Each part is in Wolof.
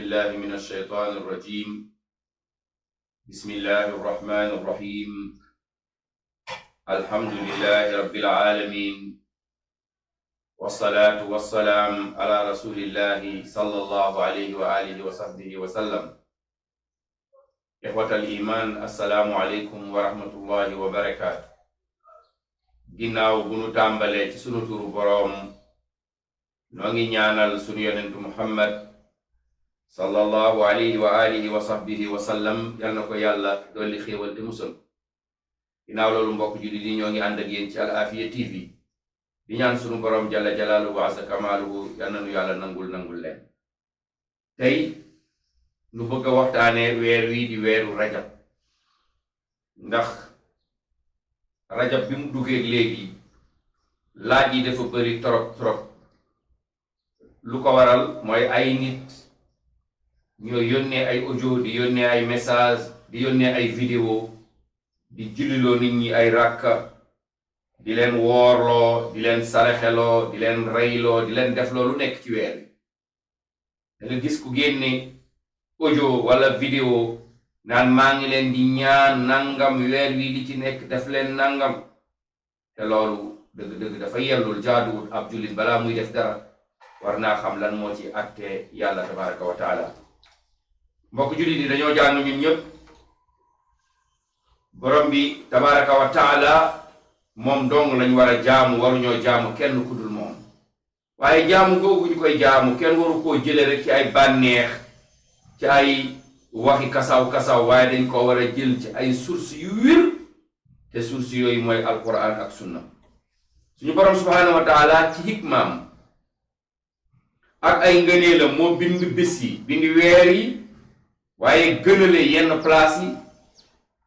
بالله من الشيطان الرجيم بسم الله الرحمن الرحيم الحمد لله رب العالمين والصلاة والسلام على رسول الله صلى الله عليه وآله وصحبه وسلم إخوة الإيمان السلام عليكم ورحمة الله وبركاته ginnaaw bu nu tàmbalee ci sunu turu boroom noo ngi ñaanal sunu yonentu Muhammad sallallahu alayhi wa alihi wa sahbihi wa sallam yal na ko yàlla dolli xéewal te musal ginnaaw loolu mbokk jullit yi ñoo ngi ànd ak yéen ci Al Afia TV di ñaan sunu boroom jalla jalaaluhu wa azza kamaaluhu yal na nu yàlla nangul leen tey nu bëgg a waxtaane weer wi di weeru rajab ndax rajab bi mu duggee léegi laaj yi dafa bëri trop lu ko waral mooy ay nit ñoo yónnee ay audio di yónnee ay message di yónnee ay vidéo di julliloo nit ñi ay ràkka di leen woorloo di leen saraxeloo di leen reyloo di leen def loolu nekk ci weer bi da nga gis ku génne audio wala vidéo naan maa ngi leen di ñaan nangam weer wi li ci nekk def leen nangam te loolu dëgg-dëgg dafa yellul jaaduwul ab jullit balaa muy def dara war naa xam lan moo ci àtte yàlla tabaraka wa taala mbokk jullit yi dañoo jàng ñun ñëpp borom bi tabaraka wa taala moom dong lañ war a jaamu waruñoo jaamu kenn ku dul moom waaye jaamu googu ñu koy jaamu kenn waru koo jële rek ci ay bànneex ci ay waxi kasaw waaye dañ ko war a jël ci ay source yu wér te source yooyu mooy alquran ak sunna suñu borom subhaanahu wa taala ci hikmaam ak ay ngëneelam moo bind bés yi bind weer yi waaye gënale yenn place yi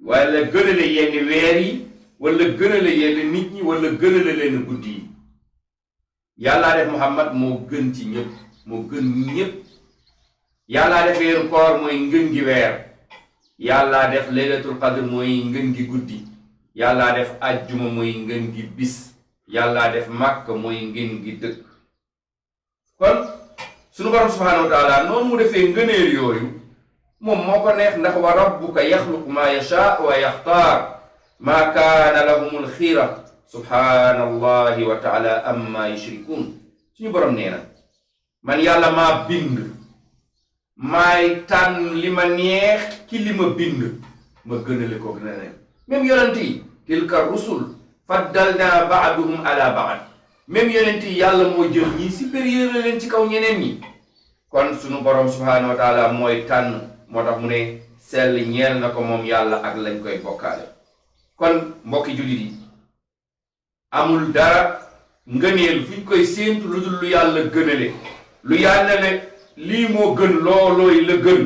wala gënale yenn weer yi wala gënale yenn nit ñi wala gënale leen guddi yi yàllaa def Muhammad moo gën ci ñëpp moo gën ñëpp yàllaa def weeru koor mooy ngën gi weer yàllaa def laylatul qadr mooy ngën gi guddi yàllaa def ajjuma mooy ngën gi bis yàllaa def màkk mooy ngën gi dëkk kon sunu borom subhaanahu wa taala noonu mu defee ngëneel yooyu moom moo ko neex ndax wa rabbuka yaxluqu maa yashaa wa yaxtaar maa kaana lahumul xiyra subhaanallahi wa taala amma yushrikuun suñu borom nee na man yàlla maa bind maay tànn li ma neex ci li ma bind ma gënale ko neneen même yonent yi tilka rusul faddalna ba'duhum ala ba'd même yonent yi yàlla moo jël ñii supérieur la leen ci kaw ñeneen ñi kon sunu borom subhaanahu wa taala mooy tànn moo tax mu ne sell ñeel na ko moom yàlla ak lañ koy bokkaale kon mbokki jullit yi amul dara ngëneel fuñ koy séentu lu dul lu yàlla gënale lu yàlla ne lii moo gën loolooy la gën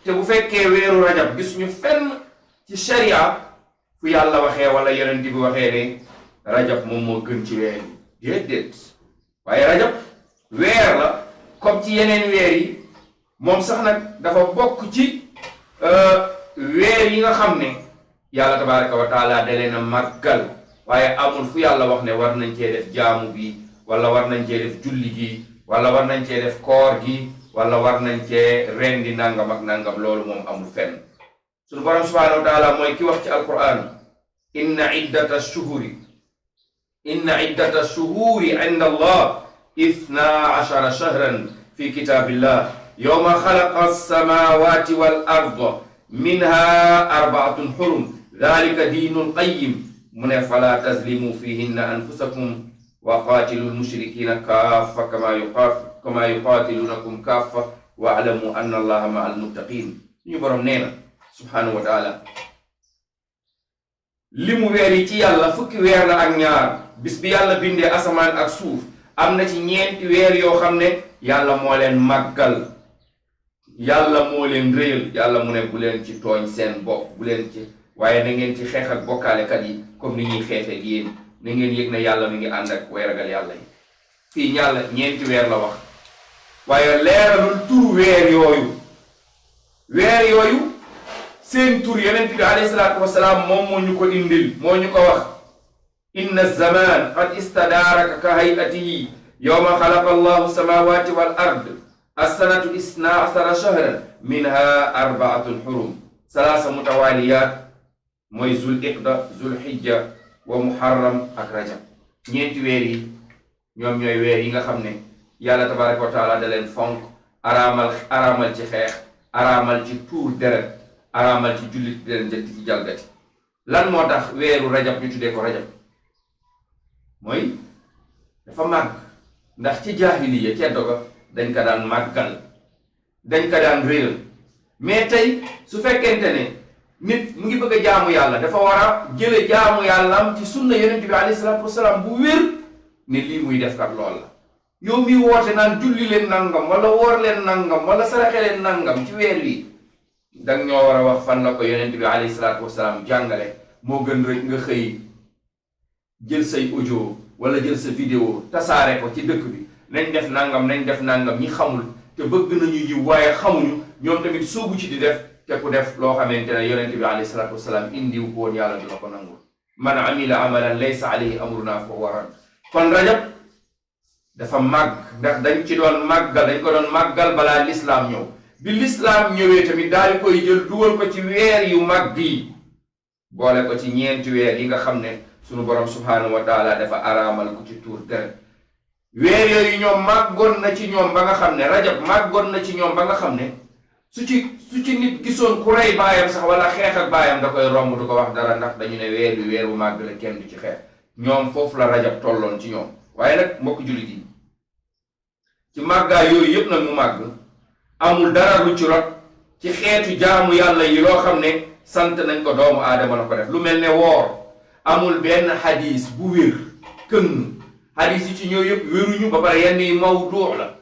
te bu fekkee weeru rajab gis ñu fenn ci sharia fu yàlla waxee wala yonent bi waxee ne rajab moom moo gën ci weer yi déedéet waaye rajab weer la comme ci yeneen weer yi moom sax nag dafa bokk ci weer yi nga xam ne yàlla tabaraka wa taala da leen a màggal waaye amul fu yàlla wax ne war nañ cee def jaamu bi wala war nañ cee def julli gi wala war nañ cee def koor gi wala war nañ cee rendi nangam ak nangam loolu moom amul fenn sunu borom subhaanahu wa taala mooy ki wax ci alquran inna iddata shuhuri inda allah 12 shahran fi kitabillah yawma xalaqa as-samawati wal arda minha 4 hurum dhalika diinul qayyim mu ne fala tazlimu fihinna anfusakum wa qaatilu al-mushrikina kaffa kama yuqatilunakum kaffa wa alamu anna allaha ma al muttaqin suñu borom nee na subhanahu wa taala li mu weer yi ci yàlla fukki weer la ak ñaar bis bi yàlla bindee asamaan ak suuf am na ci ñeenti weer yoo xam ne yàlla moo leen màggal yàlla moo leen réyal yàlla mu ne bu leen ci tooñ seen bopp bu leen ci waaye na ngeen ci xeex ak bokkaalekat yi comme ni ñuy xeexee ak yéen na ngeen yëg ne yàlla mi ngi ànd ak way ragal yàlla yi fii ñàlla ñeenti weer la wax waaye leeralul turu weer yooyu seen tur yonent bi alayhi salaatu wasalaam moom moo ñu ko indil moo ñu ko wax inna zaman qad istadaaraka ka hayatihi yawma xalaqa allahu samawati wal ard assanatu 12 shahran minha 4 xurum, 3 mutawaliyat mooy zul iqda, zul hijja wa muharram ak rajab. ñeenti weer yi ñoom ñooy weer yi nga xam ne yàlla tabaraka wa taala da leen fonk, araamal ci xeex, araamal ci tuur deret, araamal ci jullit di leen njëkk ci jalgati. lan moo tax weeru rajab ñu tuddee ko rajab? mooy dafa màgg, ndax ci jaahiliya ceddo ga dañ ko daan màggal, dañ ko daan réeral. mais tey su fekkente ne nit mu ngi bëgg a jaamu yàlla, dafa war a jële jaamu yàllaam ci sunna yonent bi alayhi salaatu wasalaam bu wér ne lii muy def kat lool la. yow mi woote naan julli leen nangam wala woor leen nangam wala saraxe leen nangam ci weer wi, dang ñoo war a wax fan la ko yonent bi alayhi salaatu wasalaam jàngale. moo gën rek nga xëy jël say audio wala jël sa vidéo tasaare ko ci dëkk bi, nañ def nangam nañ def nangam. ñi xamul te bëgg nañu yiw waaye xamuñu, ñoom tamit soobu ci di def, te ku def loo xamante ne yonent bi alayhi salaatu wasalaam indiw ko woon, yàlla du la ko nangul. man amila amalan laysa alayhi amruna fa huwa radd. kon rajab dafa màgg, ndax dañ ci doon màggal, dañ ko doon màggal balaa lislaam ñëw. bi lislaam ñëwee tamit daal di koy jël dugal ko ci weer yu màgg yi, boole ko ci ñeenti weer yi nga xam ne sunu borom subhaanahu wa taala dafa araamal ku ci tuur deret. weer yooyu ñoom màggoon na ci ñoom ba nga xam ne, rajab màggoon na ci ñoom ba nga xam ne su ci nit gisoon ku rey baayam sax wala xeex ak baayam da koy romb, du ko wax dara, ndax dañu ne weer wi weer bu màgg la, kenn du ci xeex. ñoom foofu la rajab tolloon ci ñoom. waaye nag mbokk jullit yi, ci màggaay yooyu yëpp nag mu màgg, amul dara lu ci rot ci xeetu jaamu yàlla yi loo xam ne sant nañ ko doomu aadama la ko def. lu mel ne woor, amul benn xadis bu wér këng. xadis yi ci ñëw yëpp wéruñu, ba pare yenn yi mawduu la,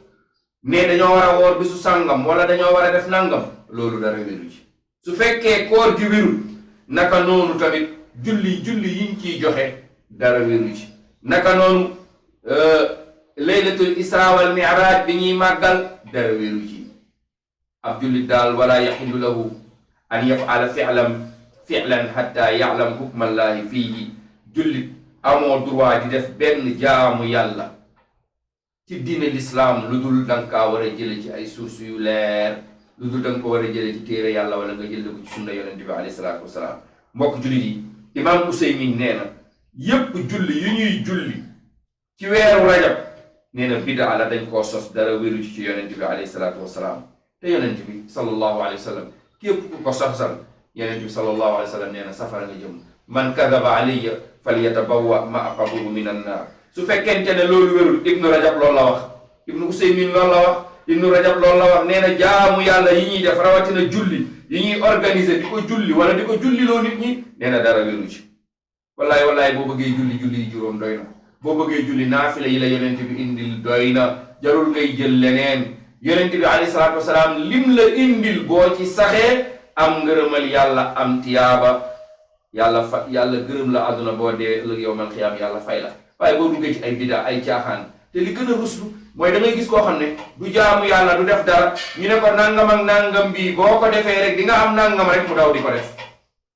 ne dañoo war a woor bisu sàngam wala dañoo war a def nangam, loolu dara wéru ci. su fekkee koor gi wérul, naka noonu tamit julli yiñ ciy joxe dara wéru ci. naka noonu laylatul isra wal mi'raj bi ñuy màggal dara wéru ci. ab jullit daal wala yaxillu lahu an yaf'ala fi'lan hatta ya'lam hukmallahi fiihi. jullit amoo droit di def benn jaamu yàlla ci diine lislaam lu dul danga kaa war a jële ci ay sources yu leer, lu dul danga ko war a jële ci téere yàlla wala nga jële ko ci sunna yonente bi alayhi salaatu wasalaam. mbokk jullit yi, imaam Useymin nee na yépp julli yu ñuy julli ci weeru rajab, nee na bidaa la, dañ koo sos, dara wéru ci yonente bi alayhi salaatu wasalaam. te yonente bi sallallahu alayhi wa sallam képp ku ko sosal, yonente bi sallallahu alayhi wa sallam nee na safara nga jëm. man kadaba alayya falyatabawwa maq'adahu min annaar. su fekkente ne loolu wérul, ibnu rajab loolu la wax, ibnu usaymin loolu la wax, ibnu rajab loolu la wax. nee na jaamu yàlla yi ñuy def, rawatina julli yi ñuy organiser di ko julli wala di ko julliloo nit ñi, nee na dara wéru ci. wallaay boo bëggee julli yi juróom doy na. boo bëggee julli naafila yi la yonent bi indil doy na, jarul ngay jël leneen. yonent bi alayhi salaatu wasalaam lim la indil boo ci saxee am ngërëmal yàlla, am tiyaaba, yàlla gërëm la àdduna, boo dee ëllëg yawmal xiyaam yàlla fay la. waaye boo duggee ci ay bidaa, ay caaxaan, te li gën a ruslu mooy da ngay gis koo xam ne du jaamu yàlla, du def dara, ñu ne ko nangam ak nangam bii boo ko defee rek di nga am nangam rek, mu daw di ko def.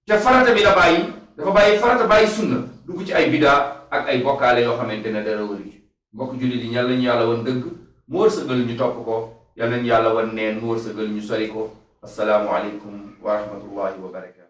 te farata bi la bàyyi, dafa bàyyi farata, bàyyi sunna, dugg ci ay bidaa ak ay bokkaale yoo xamante ne dara wëri ci. mbokk jullit yi, ñal lañu yàlla wan dëgg mu wërsëgal ñu topp ko, yal nañu yàlla wan neen mu wërsëgal ñu sori ko. assalaamu aleykum wa rahmatullahi wa barakatu.